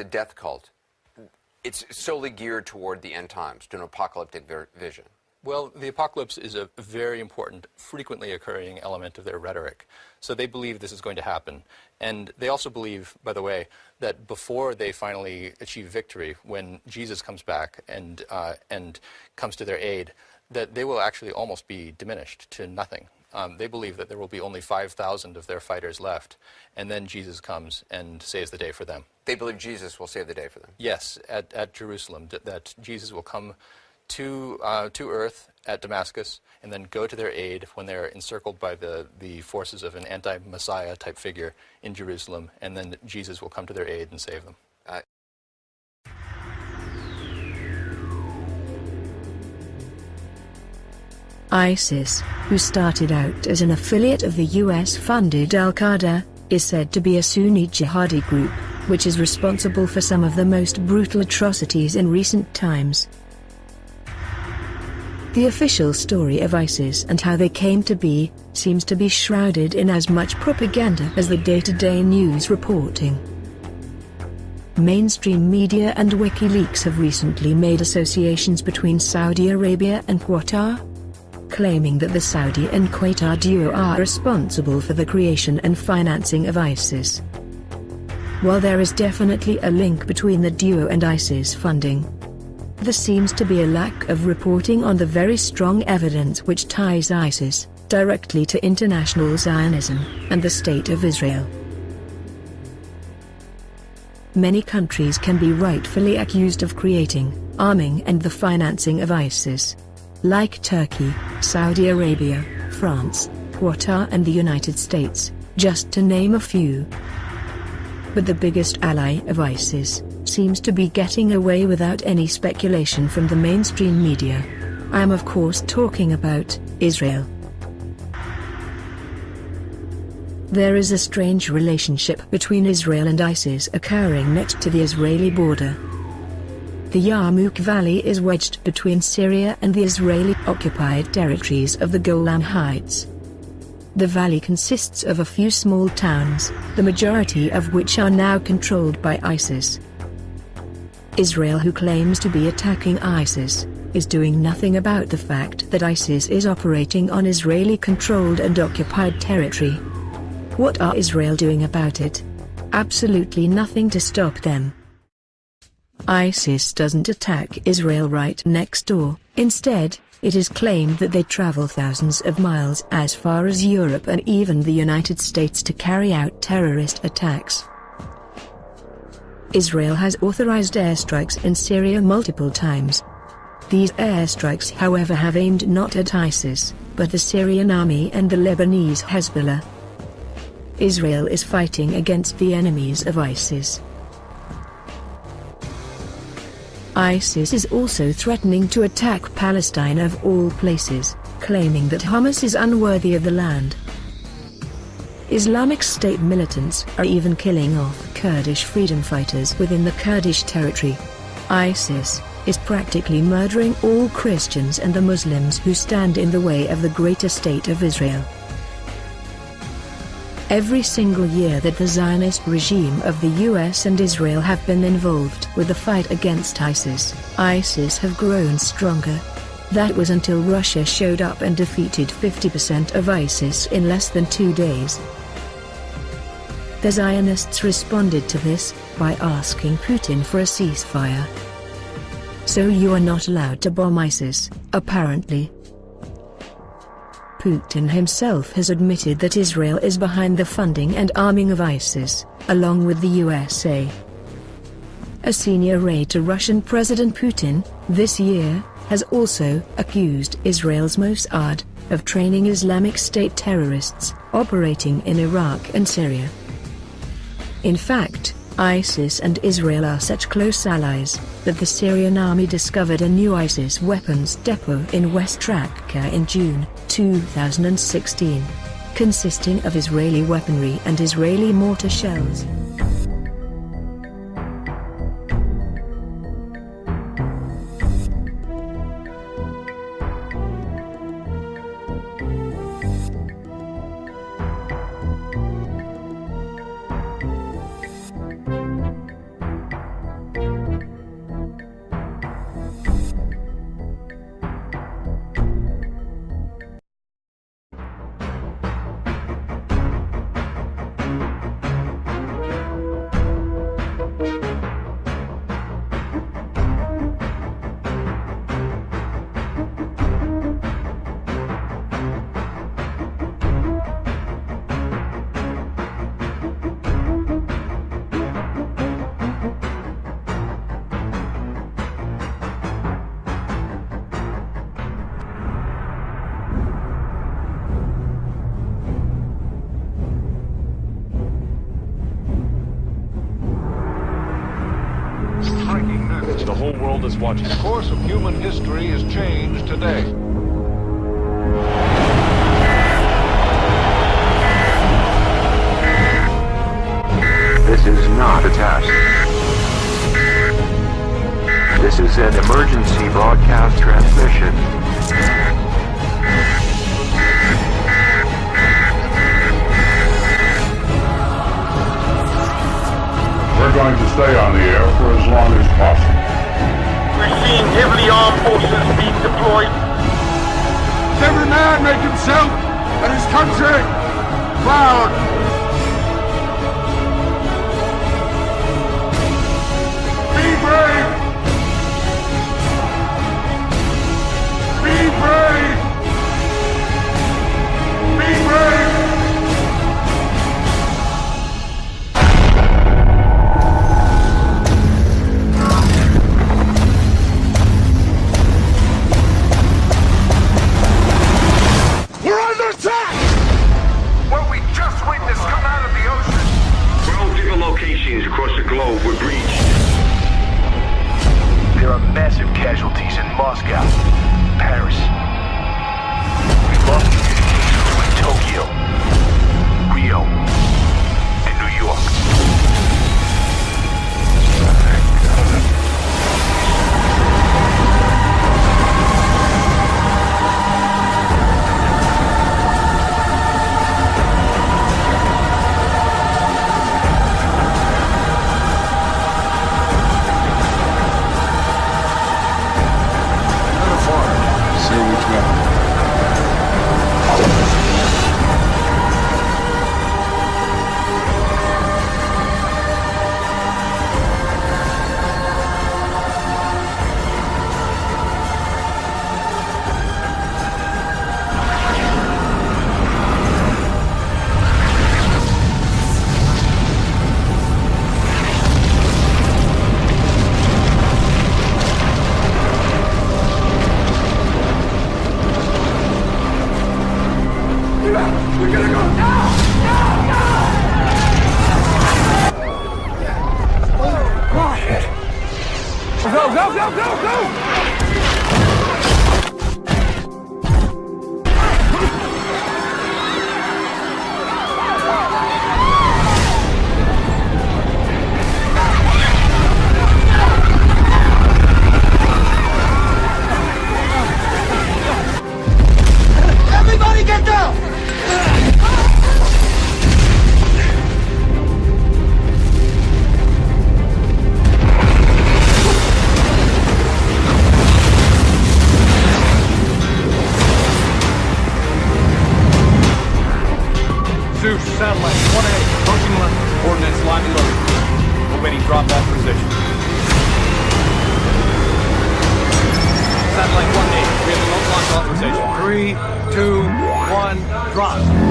death cult, it's solely geared toward the end times, to an apocalyptic vision. Well, the apocalypse is a very important, frequently occurring element of their rhetoric. So they believe this is going to happen. And they also believe, by the way, that before they finally achieve victory, when Jesus comes back and comes to their aid, that they will actually almost be diminished to nothing. They believe that there will be only 5,000 of their fighters left, and then Jesus comes and saves the day for them. They believe Jesus will save the day for them? Yes, at Jerusalem, that Jesus will come to earth at Damascus and then go to their aid when they're encircled by the forces of an anti-Messiah type figure in Jerusalem, and then Jesus will come to their aid and save them. ISIS, who started out as an affiliate of the US-funded Al-Qaeda, is said to be a Sunni jihadi group, which is responsible for some of the most brutal atrocities in recent times. The official story of ISIS and how they came to be seems to be shrouded in as much propaganda as the day-to-day news reporting. Mainstream media and WikiLeaks have recently made associations between Saudi Arabia and Qatar, claiming that the Saudi and Qatar duo are responsible for the creation and financing of ISIS. While there is definitely a link between the duo and ISIS funding, there seems to be a lack of reporting on the very strong evidence which ties ISIS directly to international Zionism and the State of Israel. Many countries can be rightfully accused of creating, arming and the financing of ISIS, like Turkey, Saudi Arabia, France, Qatar and the United States, just to name a few. But the biggest ally of ISIS seems to be getting away without any speculation from the mainstream media. I am of course talking about Israel. There is a strange relationship between Israel and ISIS occurring next to the Israeli border. The Yarmouk Valley is wedged between Syria and the Israeli-occupied territories of the Golan Heights. The valley consists of a few small towns, the majority of which are now controlled by ISIS. Israel, who claims to be attacking ISIS, is doing nothing about the fact that ISIS is operating on Israeli-controlled and occupied territory. What are Israel doing about it? Absolutely nothing to stop them. ISIS doesn't attack Israel right next door. Instead, it is claimed that they travel thousands of miles as far as Europe and even the United States to carry out terrorist attacks. Israel has authorized airstrikes in Syria multiple times. These airstrikes, however, have aimed not at ISIS, but the Syrian army and the Lebanese Hezbollah. Israel is fighting against the enemies of ISIS. ISIS is also threatening to attack Palestine of all places, claiming that Hamas is unworthy of the land. Islamic State militants are even killing off Kurdish freedom fighters within the Kurdish territory. ISIS is practically murdering all Christians and the Muslims who stand in the way of the greater state of Israel. Every single year that the Zionist regime of the US and Israel have been involved with the fight against ISIS have grown stronger. That was until Russia showed up and defeated 50% of ISIS in less than 2 days. The Zionists responded to this by asking Putin for a ceasefire. So you are not allowed to bomb ISIS, apparently. Putin himself has admitted that Israel is behind the funding and arming of ISIS, along with the USA. A senior aide to Russian President Putin, this year, has also accused Israel's Mossad of training Islamic State terrorists operating in Iraq and Syria. In fact, ISIS and Israel are such close allies that the Syrian army discovered a new ISIS weapons depot in West Raqqa in June 2016, consisting of Israeli weaponry and Israeli mortar shells. world is watching. The course of human history is changed today. This is not a test. This is an emergency broadcast transmission. We're going to stay on the air for as long as possible. We're seeing heavily armed forces being deployed. Every man make himself and his country proud. Be brave! Be brave! Be brave! We're under attack! What we just witnessed come out of the ocean. 12 different locations across the globe were breached. There are massive casualties in Moscow, Paris. We lost communications with Tokyo, Rio, and New York. Everybody get down! Zeus, satellite, 1A, approaching left. Coordinates locked and loaded. Awaiting drop off position. Satellite 1A, we have remote launch authorization. 3, 2, 1, drop.